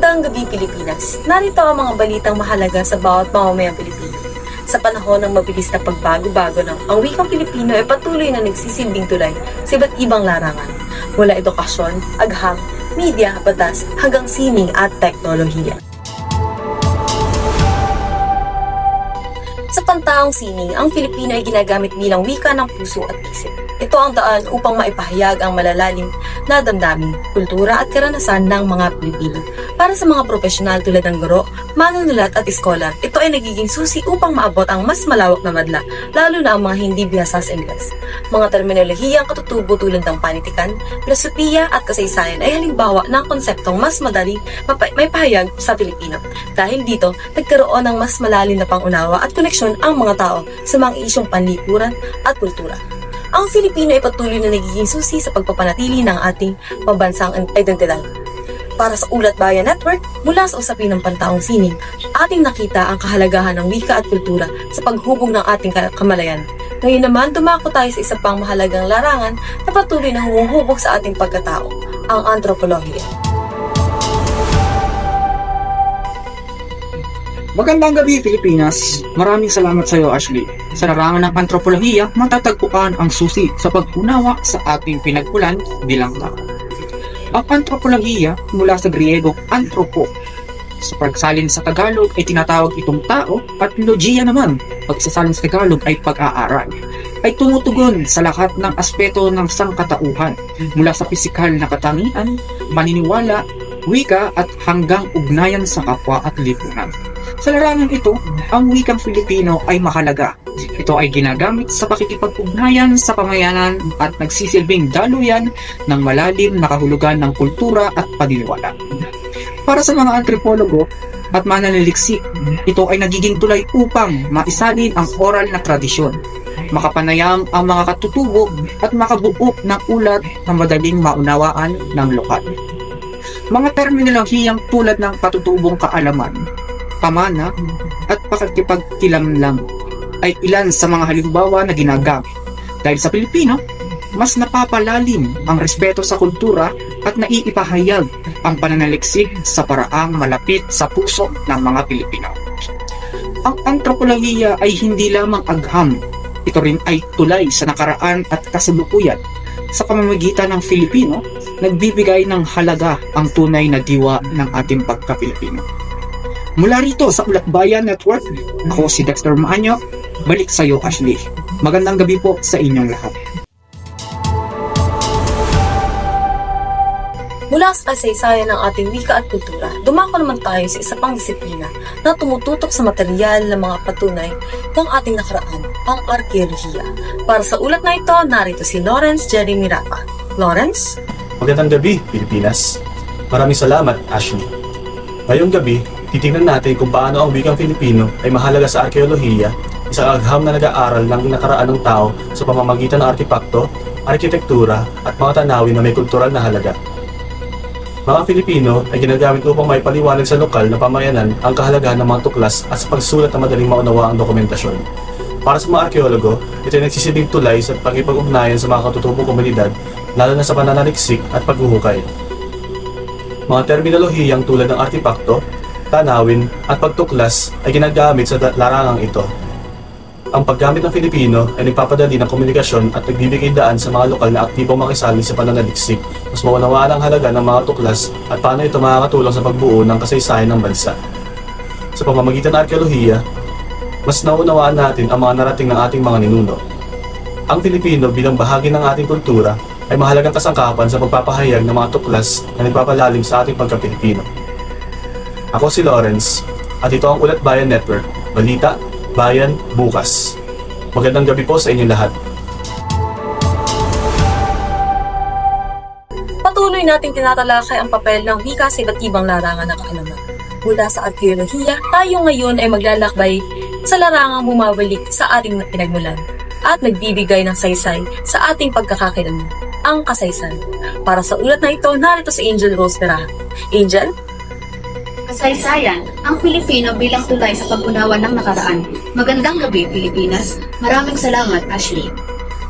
Magandang gabi, Pilipinas. Narito ang mga balitang mahalaga sa bawat mamamayang Pilipino. Sa panahon ng mabilis na pagbago-bago ang wikang Pilipino ay patuloy na nagsisilbing tulay sa iba't ibang larangan. Mula edukasyon, agham, media, batas, hanggang sining at teknolohiya. Sa pantaong sining, ang Filipino ay ginagamit bilang wika ng puso at isip. Ito ang daan upang maipahayag ang malalalim na damdamin, kultura at karanasan ng mga Pilipino. Para sa mga profesional tulad ng guro, manunulat at iskolar, ito ay nagiging susi upang maabot ang mas malawak na madla, lalo na ang mga hindi bihasa sa Ingles. Mga terminolohiyang katutubo tulad ng panitikan, filosofiya at kasaysayan ay halimbawa ng konseptong mas madali may pahayag sa Pilipino. Dahil dito, nagkaroon ng mas malalim na pangunawa at koneksyon ang mga tao sa mga isyong panlipuran at kultura. Ang Filipino ay patuloy na nagiging susi sa pagpapanatili ng ating pambansang identidad. Para sa Ulat Bayan Network, mula sa usapin ng pantaong sining, ating nakita ang kahalagahan ng wika at kultura sa paghubog ng ating kamalayan. Ngayon naman, dumako tayo sa isa pang mahalagang larangan na patuloy na humuhubog sa ating pagkatao, ang antropolohiya. Magandang gabi, Pilipinas! Maraming salamat sa iyo, Ashley. Sa larangan ng antropolohiya, matatagpuan ang susi sa pag-unawa sa ating pinagmulan bilang tao. Ang antropolohiya mula sa Griego anthropo. Sa pagsalin sa Tagalog ay tinatawag itong tao at logiya naman, pagsasalin sa Tagalog ay pag-aaral. Ay tumutugon sa lahat ng aspeto ng sangkatauhan mula sa pisikal na katangian, paniniwala, wika at hanggang ugnayan sa kapwa at lipunan. Sa larangan ito, ang wikang Filipino ay mahalaga. Ito ay ginagamit sa pakikipag-ugnayan sa pamayanan at nagsisilbing daluyan ng malalim na kahulugan ng kultura at paniniwala. Para sa mga antropologo at mananaliksik, ito ay nagiging tulay upang maisalin ang oral na tradisyon, makapanayam ang mga katutubo at makabuo ng ulat na madaling maunawaan ng lokal. Mga terminolohiyang tulad ng patutubong kaalaman, pamana at pakikipagkilamlam ay ilan sa mga halimbawa na ginagamit. Dahil sa Pilipino, mas napapalalim ang respeto sa kultura at naiipahayag ang pananaliksik sa paraang malapit sa puso ng mga Pilipino. Ang antropolohiya ay hindi lamang agham, ito rin ay tulay sa nakaraan at kasalukuyan. Sa pamamagitan ng Filipino, nagbibigay ng halaga ang tunay na diwa ng ating pagka-Pilipino. Mula rito sa Ulat Bayan Network, ako si Dexter Maanyo. Balik sa iyo, Ashley. Magandang gabi po sa inyong lahat. Mula sa kasaysayan ng ating wika at kultura, dumako naman tayo sa isa pang disiplina na tumututok sa material ng mga patunay ng ating nakaraan, ang arkeolohiya. Para sa ulat na ito, narito si Lawrence Jeremy Rapa. Lawrence? Magandang gabi, Pilipinas. Maraming salamat, Ashley. Ngayong gabi, titingnan natin kung paano ang wikang Filipino ay mahalaga sa arkeolohiya, isang agham na nag-aaral ng nakaraan ng tao sa pamamagitan ng artipakto, arkitektura at mga tanawin na may kultural na halaga. Mga Filipino ay ginagamit upang maipaliwanag sa lokal na pamayanan ang kahalagahan ng mga tuklas at sa pagsulat na madaling maunawa ang dokumentasyon. Para sa mga arkeologo, ito ay nagsisilbing tulay sa pagkipag-ugnayan sa mga katutubong komunidad, lalo na sa pananaliksik at paghuhukay. Mga terminolohiyang tulad ng artipakto, tanawin at pagtuklas ay ginagamit sa larangang ito. Ang paggamit ng Filipino ay nagpapadali ng komunikasyon at nagbibigay daan sa mga lokal na aktibong makisali sa pananaliksik, mas maunawaan ang halaga ng mga tuklas at paano ito makakatulong sa pagbuo ng kasaysayan ng bansa. Sa pamamagitan ng arkeolohiya, mas naunawaan natin ang mga narating ng ating mga ninuno. Ang Filipino bilang bahagi ng ating kultura ay mahalagang kasangkapan sa pagpapahayag ng mga tuklas na nagpapalalim sa ating pagka-Pilipino. Ako si Lawrence at ito ang Ulat Bayan Network, Balita, Bayan, Bukas. Magandang gabi po sa inyong lahat. Patuloy nating tinatalakay ang papel ng wika sa iba't ibang larangan ng kaalaman. Mula sa arkeolohiya, tayo ngayon ay maglalakbay sa larangang bumabalik sa ating pinagmulan at nagbibigay ng saysay sa ating pagkakakilanlan, ang kasaysayan. Para sa ulat na ito, narito si Angel Rose Peraha. Angel? Kasaysayan, ang Filipino bilang tulay sa pag-unawa ng nakaraan. Magandang gabi, Pilipinas. Maraming salamat, Ashley.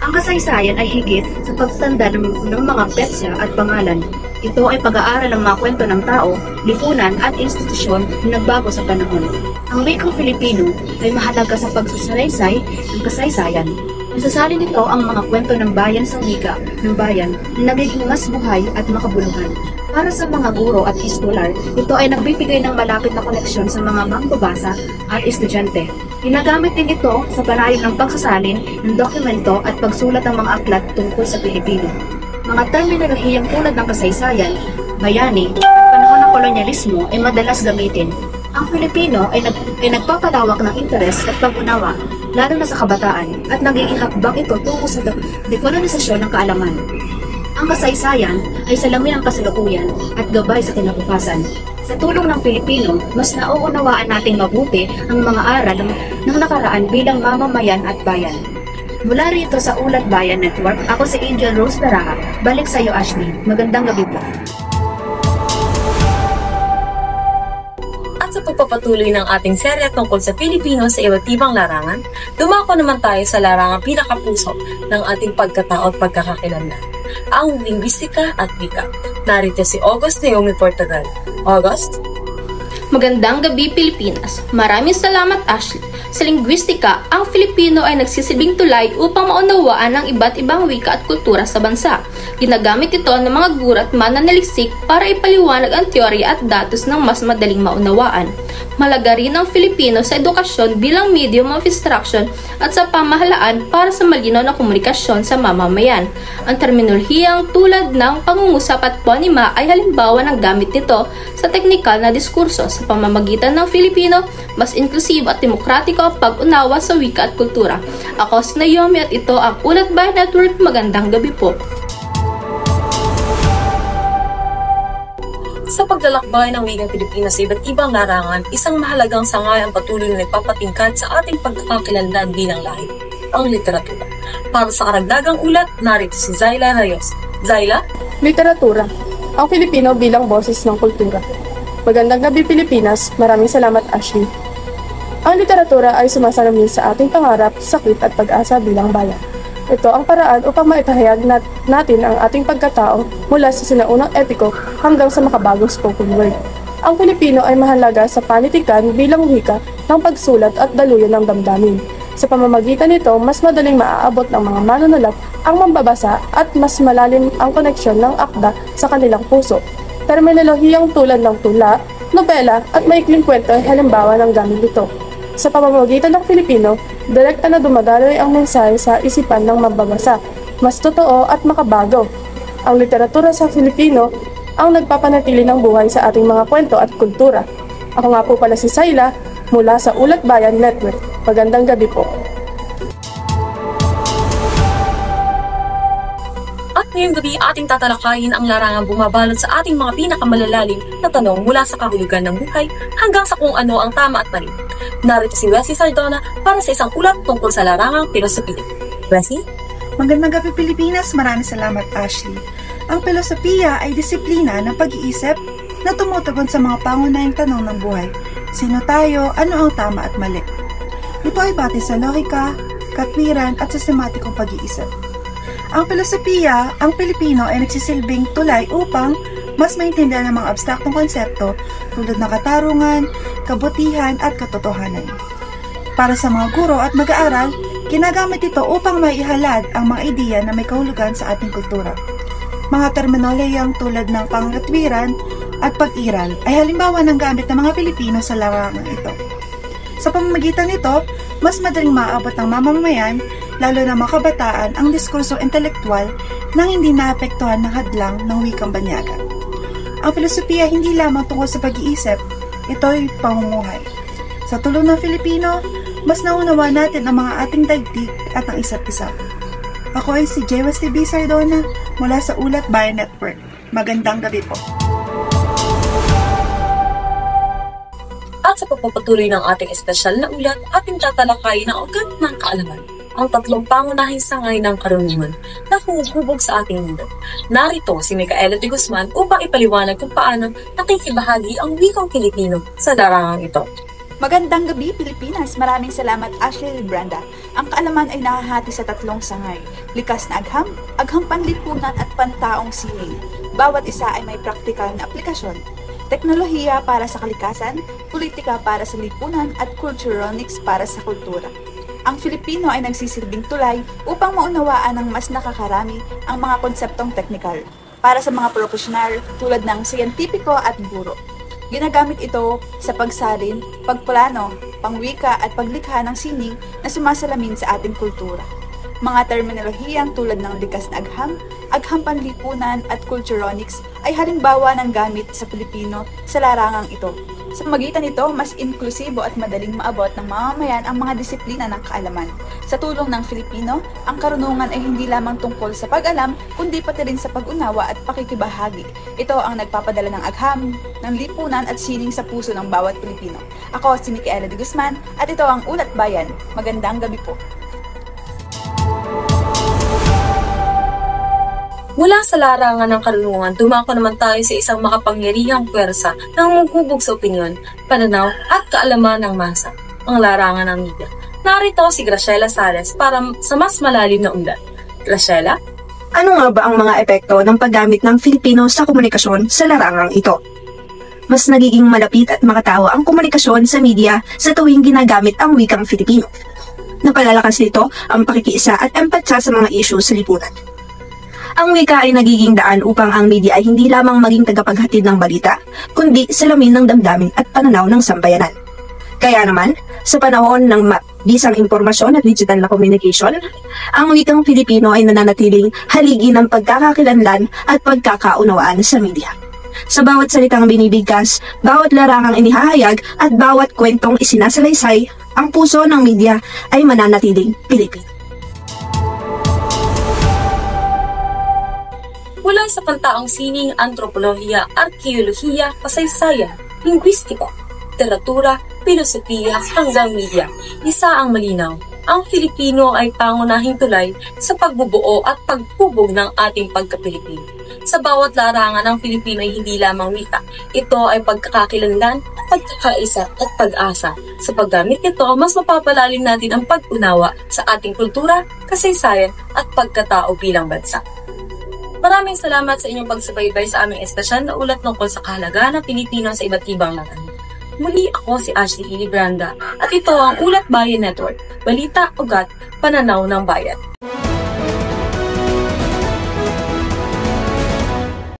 Ang kasaysayan ay higit sa pagtanda ng mga petsa at pangalan. Ito ay pag-aaral ng mga kwento ng tao, lipunan at institusyon na nagbago sa panahon. Ang wikang Filipino ay mahalaga sa pagsasalaysay ng kasaysayan. Nasasali nito ang mga kwento ng bayan sa wika ng bayan na nagiging mas buhay at makabuluhan. Para sa mga guro at eskolar, ito ay nagbibigay ng malapit na koneksyon sa mga mangbabasa at estudyante. Ginagamit din ito sa panayam ng pagsasalin ng dokumento at pagsulat ng mga aklat tungkol sa Pilipino. Mga terminolohiyang tulad ng kasaysayan, bayani, at panahon ng kolonyalismo ay madalas gamitin. Ang Filipino ay nagpapalawak ng interes at pag-unawa, lalo na sa kabataan, at nagiging hakbang ito tungo sa dekolonisasyon ng kaalaman. Ang kasaysayan ay salamin ng kasalukuyan at gabay sa kinabukasan. Sa tulong ng Pilipino, mas nauunawaan nating mabuti ang mga aral ng nakaraan bilang mamamayan at bayan. Mula rito sa Ulat Bayan Network, ako si Angel Rose Taraha. Balik sa iyo, Ashley. Magandang gabi po. At sa pagpapatuloy ng ating serye tungkol sa Filipino sa iba't ibang larangan, dumako naman tayo sa larangang pinakapuso ng ating pagkatao at pagkakakilanlan, ang linguistika at wika. Narito si August Naomi Portagal. August? Magandang gabi, Pilipinas. Maraming salamat, Ashley. Sa linguistika, ang Filipino ay nagsisilbing tulay upang maunawaan ang iba't ibang wika at kultura sa bansa. Ginagamit ito ng mga guro at mananaliksik para ipaliwanag ang teorya at datos ng mas madaling maunawaan. Malaga rin ang Filipino sa edukasyon bilang medium of instruction at sa pamahalaan para sa malinaw na komunikasyon sa mamamayan. Ang terminolohiyang tulad ng pangungusap at ponima ay halimbawa ng gamit nito sa teknikal na diskurso sa pamamagitan ng Filipino, mas inklusibo at demokratiko ang pag-unawa sa wika at kultura. Ako si Naomi at ito ang Ulat Bayan Network. Magandang gabi po. Sa paglalakbay ng wikang Pilipinas sa iba't ibang larangan, isang mahalagang sangay ang patuloy na nagpapatingkad sa ating pagkakakilanlan bilang lahi, ang literatura. Para sa karagdagang ulat, narito si Zyla Reyes. Zyla? Literatura. Ang Filipino bilang boses ng kultura. Magandang gabi, Pilipinas. Maraming salamat, Ashley. Ang literatura ay sumasalamin sa ating pangarap, sakit at pag-asa bilang bayan. Ito ang paraan upang maipahayag natin ang ating pagkatao mula sa sinaunang epiko hanggang sa makabagong spoken word. Ang Filipino ay mahalaga sa panitikan bilang wika ng pagsulat at daluyan ng damdamin. Sa pamamagitan nito, mas madaling maaabot ng mga manunulat ang mambabasa at mas malalim ang koneksyon ng akda sa kanilang puso. Terminolohiyang tulad ng tula, nobela at maikling kwento ay halimbawa ng gamit nito. Sa pamamagitan ng Filipino, direkta na dumadaloy ang mensahe sa isipan ng mambabasa, mas totoo at makabago. Ang literatura sa Filipino ang nagpapanatili ng buhay sa ating mga kwento at kultura. Ako nga po pala si Zyla mula sa Ulat Bayan Network. Magandang gabi po. At ngayong gabi ating tatalakayin ang larangang bumabalot sa ating mga pinakamalalalim na tanong mula sa kahulugan ng buhay hanggang sa kung ano ang tama at mali. Narito si Wesley Sardona para sa isang ulat tungkol sa larangang filosofiya. Wesley? Magandang gabi, Pilipinas. Maraming salamat, Ashley. Ang filosofiya ay disiplina ng pag-iisip na tumutugon sa mga pangunahing tanong ng buhay. Sino tayo? Ano ang tama at mali? Ito ay batay sa lohika, katwiran at sistematikong pag-iisip. Ang filosofiya, ang Pilipino ay nagsisilbing tulay upang mas maintindihan ng mga abstraktong konsepto tulad ng katarungan, kabutihan at katotohanan. Para sa mga guro at mag-aaral, ginagamit ito upang maihalad ang mga ideya na may kahulugan sa ating kultura. Mga terminolohiyang tulad ng pangkatwiran at pag-iral ay halimbawa ng gamit ng mga Pilipino sa larangan ito. Sa pamamagitan nito, mas madaling maaabot ng mamamayan, lalo na mga kabataan, ang diskurso intelektual nang hindi naapektuhan ng hadlang ng wikang banyaga. Ang filosofiya hindi lamang tungkol sa pag-iisip, ito'y pamumuhay. Sa tulong ng Filipino, mas naunawa natin ang mga ating daigdig at ang isa't isa. Ako ay si Wesley B. Sardona mula sa Ulat Bayan Network. Magandang gabi po. At sa pagpapatuloy ng ating espesyal na ulat, ating tatalakayin ang ugat ng kaalaman, ang tatlong pangunahing sangay ng karunungan na humuhubog sa ating mundo. Narito si Micaela de Guzman upang ipaliwanag kung paano nakikibahagi ang wikang Filipino sa larangang ito. Magandang gabi, Pilipinas! Maraming salamat, Ashley Branda. Ang kaalaman ay nahahati sa tatlong sangay. Likas na agham, agham panlipunan at pantaong sining. Bawat isa ay may praktikal na aplikasyon. Teknolohiya para sa kalikasan, politika para sa lipunan at culturonics para sa kultura. Ang Filipino ay nagsisilbing tulay upang maunawaan ng mas nakakarami ang mga konseptong teknikal para sa mga profesional tulad ng siyentipiko at guro. Ginagamit ito sa pagsalin, pagplano, pangwika at paglikha ng sining na sumasalamin sa ating kultura. Mga terminolohiyang tulad ng likas na agham panlipunan at culturonics ay halimbawa ng gamit sa Pilipino sa larangang ito. Sa magitan nito, mas inklusibo at madaling maabot ng mamamayan ang mga disiplina ng kaalaman. Sa tulong ng Filipino, ang karunungan ay hindi lamang tungkol sa pag-alam, kundi pati rin sa pag-unawa at pakikibahagi. Ito ang nagpapadala ng agham, ng lipunan at sining sa puso ng bawat Pilipino. Ako si Micaela de Guzman at ito ang Ulat Bayan. Magandang gabi po. Mula sa larangan ng karunungan, dumako naman tayo sa isang makapangyarihang puwersa na humuhubog sa opinyon, pananaw at kaalaman ng masa, ang larangan ng media. Narito si Graciela Sales para sa mas malalim na ulat. Graciela? Ano nga ba ang mga epekto ng paggamit ng Filipino sa komunikasyon sa larangang ito? Mas nagiging malapit at makatao ang komunikasyon sa media sa tuwing ginagamit ang wikang Filipino. Napalalakas nito ang pakikiisa at empatya sa mga isyu sa lipunan. Ang wika ay nagiging daan upang ang media ay hindi lamang maging tagapaghatid ng balita, kundi salamin ng damdamin at pananaw ng sambayanan. Kaya naman, sa panahon ng bisang impormasyon at digital na communication, ang wikang Filipino ay nananatiling haligi ng pagkakakilanlan at pagkakaunawaan sa media. Sa bawat salitang binibigkas, bawat larangang inihahayag at bawat kwentong isinasalaysay, ang puso ng media ay mananatiling Pilipino. Mula sa pantaang sining, antropolohiya, arkeolohiya, kasaysayan, linguistika, literatura, filosofiya hanggang media, isa ang malinaw. Ang Filipino ay pangunahing tulay sa pagbubuo at paghubog ng ating pagka-Pilipino. Sa bawat larangan ng Filipino ay hindi lamang wika. Ito ay pagkakakilanlan, pagkakaisa at pag-asa. Sa paggamit nito, mas mapapalalim natin ang pag-unawa sa ating kultura, kasaysayan at pagkatao bilang bansa. Maraming salamat sa inyong pagsubaybay sa aming estasyon na ulat tungkol sa kahalagaan ng Pilipino sa iba't ibang larangan. Muli ako si Ashley Branda at ito ang Ulat Bayan Network, balita, ugat, pananaw ng bayan.